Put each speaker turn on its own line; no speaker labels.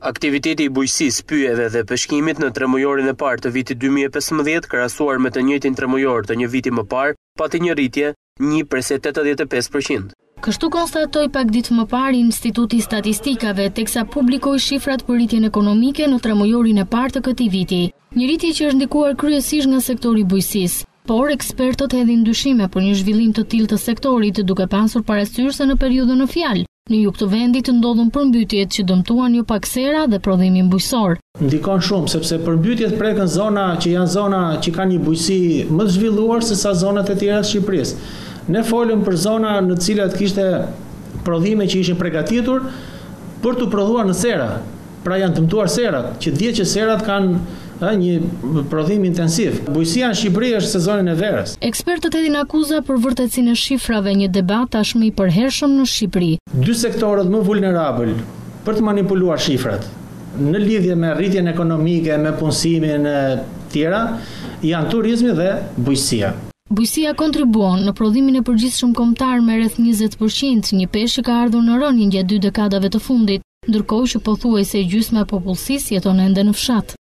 Aktiviteti i bujqësisë, pyjeve dhe peshkimit në tremujorin e parë të vitit 2015, krahasuar me të njëjtin tremujor të një viti më parë, pati një rritje 1,85%.
Kështu konstatoi pak ditë më parë Instituti i Statistikave, teksa publikoi shifrat për rritjen ekonomike në tremujorin e parë të këtij viti. Një rritje që është ndikuar kryesisht nga sektori i bujqësisë. Por ekspertët hedhin dyshime për një zhvillim të tillë të sektorit, duke pasur parasysh se në periudhën në fjalë, në jug të vendit ndodhën përmbytjet që dëmtuan jo pak sera dhe prodhimin bujqësor.
Ndikon shumë sepse përmbytjet prekën zona që janë zona që kanë një bujqësi më të zhvilluar se sa zonat e tjera të Shqipërisë. Ne folëm për zona në të cilat kishte prodhime që ishin përgatitur për të prodhuar në sera. Pra janë dëmtuar serat, që dihet që serat kanë një prodhim intensiv. Bujqësia në Shqipëri është sezonin e verës.
Ekspertët hedhin akuza për vërtetësinë e shifrave, një debat tashmë i përhershëm në Shqipëri.
Dy sektorët më vulnerabël për të manipuluar shifrat në lidhje me rritjen ekonomike, me punësimin e tjera, janë turizmi dhe bujqësia.
Bujqësia kontribuon në prodhimin e përgjithshëm kombëtar me rreth 20%, një peshë që ka ardhur në rënje gjatë 2 dekadave të fundit, ndërkohë që pothuajse gjysma e popullsisë jeton ende në fshat.